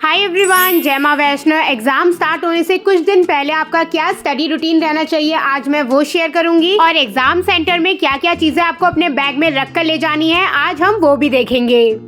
Hi everyone, जय मां Vaishno. Exam start होने से कुछ दिन पहले आपका क्या स्टडी रूटीन रहना चाहिए, आज मैं वो शेयर करूंगी। और एग्जाम सेंटर में क्या क्या चीजें आपको अपने बैग में रख कर ले जानी है, आज हम वो भी देखेंगे।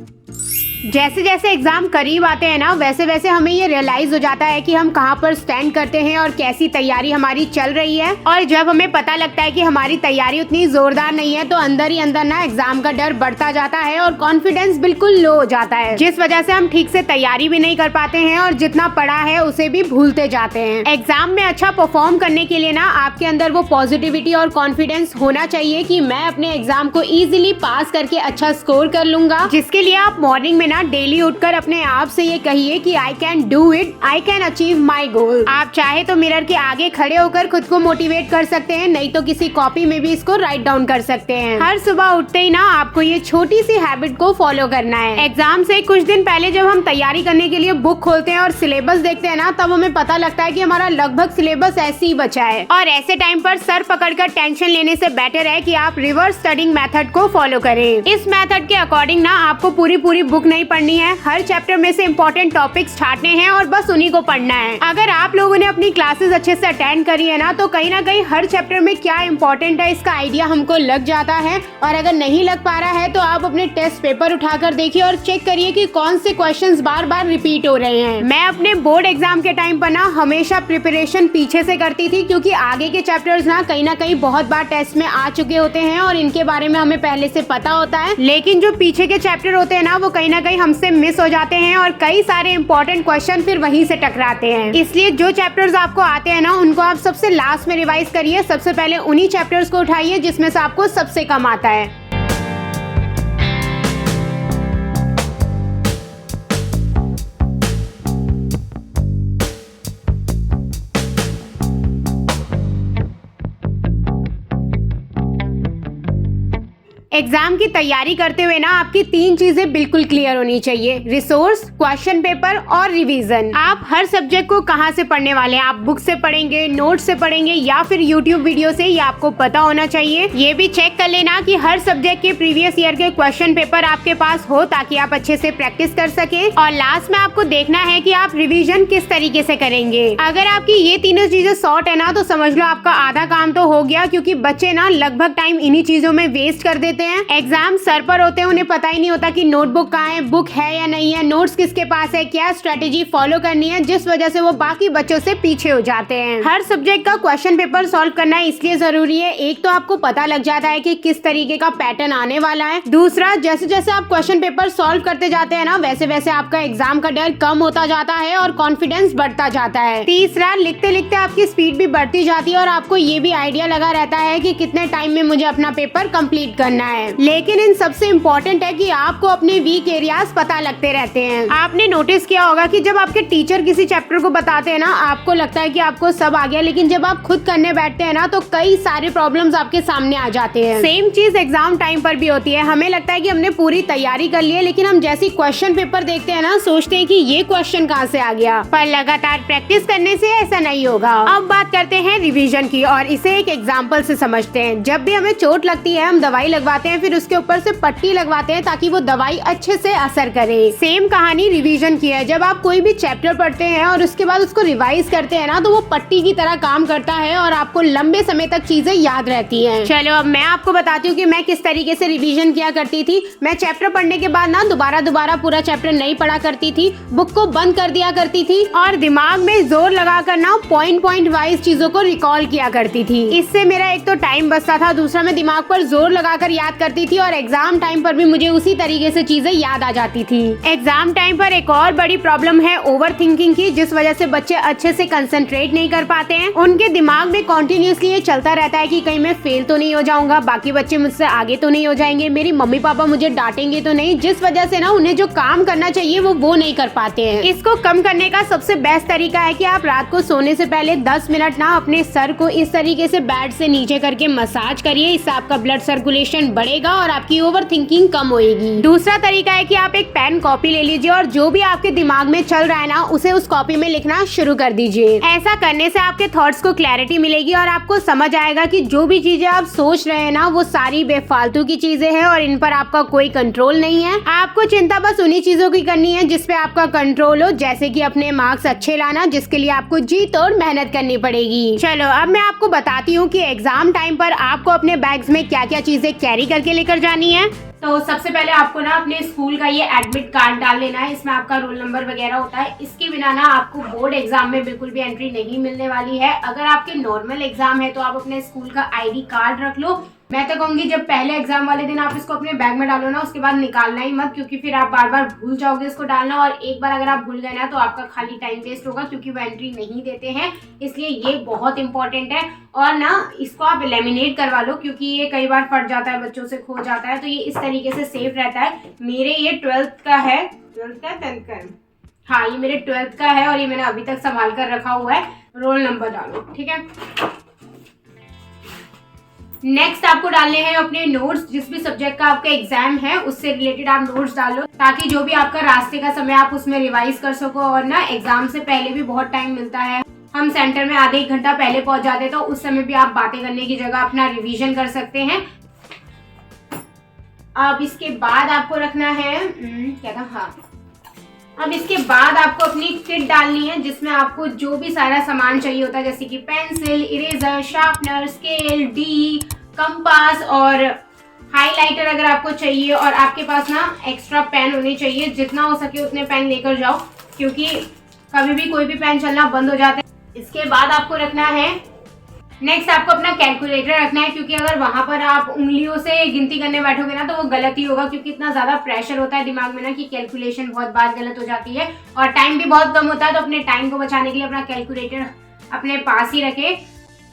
जैसे जैसे एग्जाम करीब आते हैं ना, वैसे वैसे हमें ये रियलाइज हो जाता है कि हम कहाँ पर स्टैंड करते हैं और कैसी तैयारी हमारी चल रही है। और जब हमें पता लगता है कि हमारी तैयारी उतनी जोरदार नहीं है, तो अंदर ही अंदर ना एग्जाम का डर बढ़ता जाता है और कॉन्फिडेंस बिल्कुल लो हो जाता है, जिस वजह से हम ठीक से तैयारी भी नहीं कर पाते हैं और जितना पढ़ा है उसे भी भूलते जाते हैं। एग्जाम में अच्छा परफॉर्म करने के लिए ना आपके अंदर वो पॉजिटिविटी और कॉन्फिडेंस होना चाहिए कि मैं अपने एग्जाम को इजिली पास करके अच्छा स्कोर कर लूंगा, जिसके लिए आप मॉर्निंग में ना डेली उठकर अपने आप से ये कहिए कि I can do it, I can achieve my goal. आप चाहे तो मिरर के आगे खड़े होकर खुद को मोटिवेट कर सकते हैं, नहीं तो किसी कॉपी में भी इसको राइट डाउन कर सकते हैं। हर सुबह उठते ही ना आपको ये छोटी सी हैबिट को फॉलो करना है। एग्जाम से कुछ दिन पहले जब हम तैयारी करने के लिए बुक खोलते हैं और सिलेबस देखते हैं ना, तब हमें पता लगता है कि हमारा लगभग सिलेबस ऐसे ही बचा है। और ऐसे टाइम पर सर पकड़कर टेंशन लेने से बेटर है कि आप रिवर्स स्टडिंग मेथड को फॉलो करें। इस मेथड के अकॉर्डिंग ना आपको पूरी बुक नहीं पढ़नी है, हर चैप्टर में से इंपॉर्टेंट टॉपिक्स छांटने हैं और बस उन्हीं को पढ़ना है। अगर आप लोगों ने अपनी क्लासेस अच्छे से अटेंड करी है ना कहीं हर चैप्टर में क्या इंपॉर्टेंट है इसका आइडिया हमको लग जाता है। और अगर नहीं लग पा रहा है तो आप अपने टेस्ट पेपर उठाकर देखिए और चेक करिए कि कौन से क्वेश्चंस बार बार रिपीट हो रहे हैं। मैं अपने बोर्ड एग्जाम के टाइम पर ना हमेशा प्रिपरेशन पीछे से करती थी, क्योंकि आगे के चैप्टर्स ना कहीं बहुत बार टेस्ट में आ चुके होते हैं और इनके बारे में हमें पहले से पता होता है। लेकिन जो पीछे के चैप्टर होते हैं ना, वो कहीं हमसे मिस हो जाते हैं और कई सारे इंपॉर्टेंट क्वेश्चन फिर वहीं से टकराते हैं। इसलिए जो चैप्टर्स आपको आते हैं ना, उनको आप सबसे लास्ट में रिवाइज करिए। सबसे पहले उन्हीं चैप्टर्स को उठाइए जिसमें से आपको सबसे कम आता है। एग्जाम की तैयारी करते हुए ना आपकी तीन चीजें बिल्कुल क्लियर होनी चाहिए: रिसोर्स, क्वेश्चन पेपर और रिवीजन। आप हर सब्जेक्ट को कहाँ से पढ़ने वाले हैं, आप बुक से पढ़ेंगे, नोट से पढ़ेंगे या फिर यूट्यूब वीडियो से, ये आपको पता होना चाहिए। ये भी चेक कर लेना कि हर सब्जेक्ट के प्रीवियस ईयर के क्वेश्चन पेपर आपके पास हो, ताकि आप अच्छे से प्रैक्टिस कर सके। और लास्ट में आपको देखना है कि आप रिविजन किस तरीके से करेंगे। अगर आपकी ये तीनों चीजें सॉर्ट है ना, तो समझ लो आपका आधा काम तो हो गया, क्योंकि बच्चे ना लगभग टाइम इन्हीं चीजों में वेस्ट कर देते हैं। एग्जाम सर पर होते हैं, उन्हें पता ही नहीं होता कि नोटबुक कहाँ है, बुक है या नहीं है, नोट्स किसके पास है, क्या स्ट्रेटेजी फॉलो करनी है, जिस वजह से वो बाकी बच्चों से पीछे हो जाते हैं। हर सब्जेक्ट का क्वेश्चन पेपर सॉल्व करना इसलिए जरूरी है, एक तो आपको पता लग जाता है कि किस तरीके का पैटर्न आने वाला है। दूसरा, जैसे जैसे आप क्वेश्चन पेपर सॉल्व करते जाते हैं ना, वैसे वैसे आपका एग्जाम का डर कम होता जाता है और कॉन्फिडेंस बढ़ता जाता है। तीसरा, लिखते लिखते आपकी स्पीड भी बढ़ती जाती है और आपको ये भी आइडिया लगा रहता है कि कितने टाइम में मुझे अपना पेपर कंप्लीट करना है। लेकिन इन सबसे इम्पोर्टेंट है कि आपको अपने वीक एरियाज पता लगते रहते हैं। आपने नोटिस किया होगा कि जब आपके टीचर किसी चैप्टर को बताते हैं ना, आपको लगता है कि आपको सब आ गया, लेकिन जब आप खुद करने बैठते हैं ना, तो कई सारे प्रॉब्लम्स आपके सामने आ जाते हैं। सेम चीज एग्जाम टाइम पर भी होती है। हमें लगता है कि हमने पूरी तैयारी कर ली है, लेकिन हम जैसी क्वेश्चन पेपर देखते हैं ना, सोचते हैं कि ये क्वेश्चन कहाँ से आ गया। पर लगातार प्रैक्टिस करने से ऐसा नहीं होगा। अब बात करते हैं रिविजन की, और इसे एक एग्जाम्पल से समझते हैं। जब भी हमें चोट लगती है, हम दवाई लगवाते हैं, फिर उसके ऊपर से पट्टी लगवाते हैं ताकि वो दवाई अच्छे से असर करे। सेम कहानी रिवीजन की है। जब आप कोई भी चैप्टर पढ़ते हैं और उसके बाद उसको रिवाइज करते हैं ना, तो वो पट्टी की तरह काम करता है और आपको लंबे समय तक चीजें याद रहती हैं। चलो अब मैं आपको बताती हूँ कि मैं किस तरीके से रिवीजन किया करती थी। मैं चैप्टर पढ़ने के बाद ना दोबारा पूरा चैप्टर नहीं पढ़ा करती थी, बुक को बंद कर दिया करती थी और दिमाग में जोर लगाकर ना पॉइंट वाइज चीजों को रिकॉल किया करती थी। इससे मेरा एक तो टाइम बचता था, दूसरा मैं दिमाग पर जोर लगाकर याद करती थी और एग्जाम टाइम पर भी मुझे उसी तरीके से चीजें याद आ जाती थी। एग्जाम टाइम पर एक और बड़ी प्रॉब्लम है ओवर थिंकिंग की, जिस वजह से बच्चे अच्छे से कंसंट्रेट नहीं कर पाते हैं। उनके दिमाग में कॉन्टिन्यूसली ये चलता रहता है कि कहीं मैं फेल तो नहीं हो जाऊंगा, बाकी बच्चे मुझसे आगे तो नहीं हो जाएंगे, मेरी मम्मी पापा मुझे डांटेंगे तो नहीं, जिस वजह से ना उन्हें जो काम करना चाहिए वो नहीं कर पाते हैं। इसको कम करने का सबसे बेस्ट तरीका है कि आप रात को सोने से पहले 10 मिनट ना अपने सर को इस तरीके से बेड से नीचे करके मसाज करिए। इससे आपका ब्लड सर्कुलेशन बढ़ेगा और आपकी ओवर थिंकिंग कम होएगी। दूसरा तरीका है कि आप एक पेन कॉपी ले लीजिए और जो भी आपके दिमाग में चल रहा है ना उसे उस कॉपी में लिखना शुरू कर दीजिए। ऐसा करने से आपके थॉट्स को क्लैरिटी मिलेगी और आपको समझ आएगा कि जो भी चीजें आप सोच रहे हैं ना वो सारी बेफालतू की चीजें हैं और इन पर आपका कोई कंट्रोल नहीं है। आपको चिंता बस उन्हीं चीजों की करनी है जिसपे आपका कंट्रोल हो, जैसे कि अपने मार्क्स अच्छे लाना, जिसके लिए आपको जी तोड़ मेहनत करनी पड़ेगी। चलो अब मैं आपको बताती हूँ कि एग्जाम टाइम पर आपको अपने बैग्स में क्या क्या चीजें कैरी करके लेकर जानी है। तो सबसे पहले आपको ना अपने स्कूल का ये एडमिट कार्ड डाल लेना है। इसमें आपका रोल नंबर वगैरह होता है। इसके बिना ना आपको बोर्ड एग्जाम में बिल्कुल भी एंट्री नहीं मिलने वाली है। अगर आपके नॉर्मल एग्जाम है तो आप अपने स्कूल का आईडी कार्ड रख लो। मैं तो कहूंगी जब पहले एग्जाम वाले दिन आप इसको अपने बैग में डालो ना, उसके बाद निकालना ही मत, क्योंकि फिर आप बार बार भूल जाओगे इसको डालना, और एक बार अगर आप भूल गए ना तो आपका खाली टाइम वेस्ट होगा, क्योंकि वो एंट्री नहीं देते हैं। इसलिए ये बहुत इंपॉर्टेंट है। और ना इसको आप लेमिनेट करवा लो, क्योंकि ये कई बार फट जाता है, बच्चों से खो जाता है, तो ये इस तरीके से सेफ रहता है। मेरे ये 12th का है, 12th का 10th का है, हाँ ये मेरे 12th का है और ये मैंने अभी तक संभाल कर रखा हुआ है। रोल नंबर डालो, ठीक है। नेक्स्ट आपको डालने हैं अपने नोट्स। जिस भी सब्जेक्ट का आपका एग्जाम है उससे रिलेटेड आप नोट्स डालो, ताकि जो भी आपका रास्ते का समय आप उसमें रिवाइज कर सको। और ना एग्जाम से पहले भी बहुत टाइम मिलता है। हम सेंटर में आधे 1 घंटा पहले पहुंच जाते हैं, तो उस समय भी आप बातें करने की जगह अपना रिवीजन कर सकते हैं। अब इसके बाद आपको रखना है क्या था, हाँ अब इसके बाद आपको अपनी किट डालनी है, जिसमें आपको जो भी सारा सामान चाहिए होता है, जैसे कि pencil, eraser, sharpener, scale, D, compass और हाइलाइटर अगर आपको चाहिए। और आपके पास ना एक्स्ट्रा पेन होने चाहिए, जितना हो सके उतने पेन लेकर जाओ, क्योंकि कभी भी कोई भी पेन चलना बंद हो जाता है। इसके बाद आपको रखना है, नेक्स्ट आपको अपना कैलकुलेटर रखना है, क्योंकि अगर वहां पर आप उंगलियों से गिनती करने बैठोगे ना तो वो गलत ही होगा, क्योंकि इतना ज्यादा प्रेशर होता है दिमाग में ना कि कैलकुलेशन बहुत बार गलत हो जाती है और टाइम भी बहुत कम होता है। तो अपने टाइम को बचाने के लिए अपना कैलकुलेटर अपने पास ही रखे।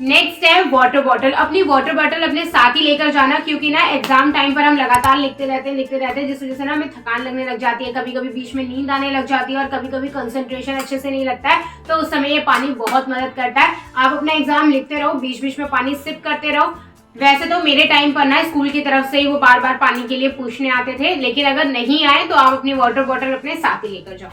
नेक्स्ट है वाटर बॉटल। अपनी वाटर बॉटल अपने साथ ही लेकर जाना, क्योंकि ना एग्जाम टाइम पर हम लगातार लिखते रहते हैं जिस वजह से ना हमें थकान लगने लग जाती है, कभी कभी बीच में नींद आने लग जाती है और कभी कभी कंसंट्रेशन अच्छे से नहीं लगता है। तो उस समय ये पानी बहुत मदद करता है। आप अपना एग्जाम लिखते रहो, बीच बीच में पानी सिप करते रहो। वैसे तो मेरे टाइम पर ना स्कूल की तरफ से ही वो बार बार पानी के लिए पूछने आते थे, लेकिन अगर नहीं आए तो आप अपनी वाटर बॉटल अपने साथ ही लेकर जाओ।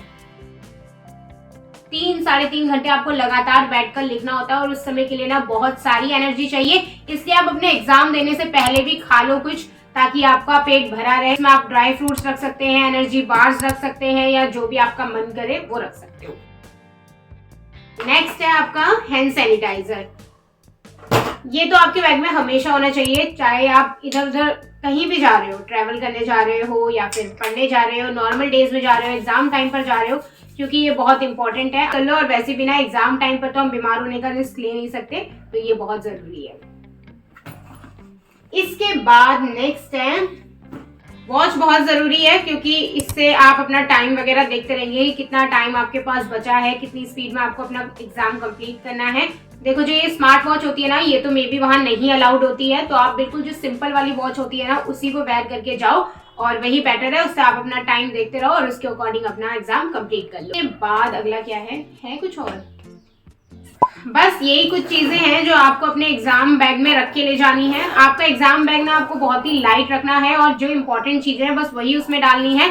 3-3.5 घंटे आपको लगातार बैठकर लिखना होता है और उस समय के लिए ना बहुत सारी एनर्जी चाहिए। इसलिए आप अपने एग्जाम देने से पहले भी खा लो कुछ, ताकि आपका पेट भरा रहे। इसमें आप ड्राई फ्रूट्स रख सकते हैं, एनर्जी बार्स रख सकते हैं, या जो भी आपका मन करे वो रख सकते हो। नेक्स्ट है आपका हैंड सैनिटाइजर। ये तो आपके बैग में हमेशा होना चाहिए, चाहे आप इधर उधर कहीं भी जा रहे हो, ट्रैवल करने जा रहे हो या फिर पढ़ने जा रहे हो, नॉर्मल डेज में जा रहे हो, एग्जाम टाइम पर जा रहे हो, क्योंकि ये बहुत इंपॉर्टेंट है। कर लो, और वैसे भी ना एग्जाम टाइम पर तो हम बीमार होने का रिस्क ले नहीं सकते, तो ये बहुत जरूरी है। इसके बाद नेक्स्ट है वॉच। बहुत जरूरी है, क्योंकि इससे आप अपना टाइम वगैरह देखते रहेंगे कि कितना टाइम आपके पास बचा है, कितनी स्पीड में आपको अपना एग्जाम कंप्लीट करना है। देखो जो ये स्मार्ट वॉच होती है ना, ये तो मे बी वहां नहीं अलाउड होती है, तो आप बिल्कुल जो सिंपल वाली वॉच होती है ना उसी को वेयर करके जाओ, और वही बेटर है। उससे आप अपना टाइम देखते रहो और उसके अकॉर्डिंग अपना एग्जाम कंप्लीट कर लो। उसके बाद अगला क्या है कुछ और, बस यही कुछ चीजें हैं जो आपको अपने एग्जाम बैग में रख के ले जानी है। आपका एग्जाम बैग ना आपको बहुत ही लाइट रखना है और जो इंपॉर्टेंट चीजें हैं बस वही उसमें डालनी है।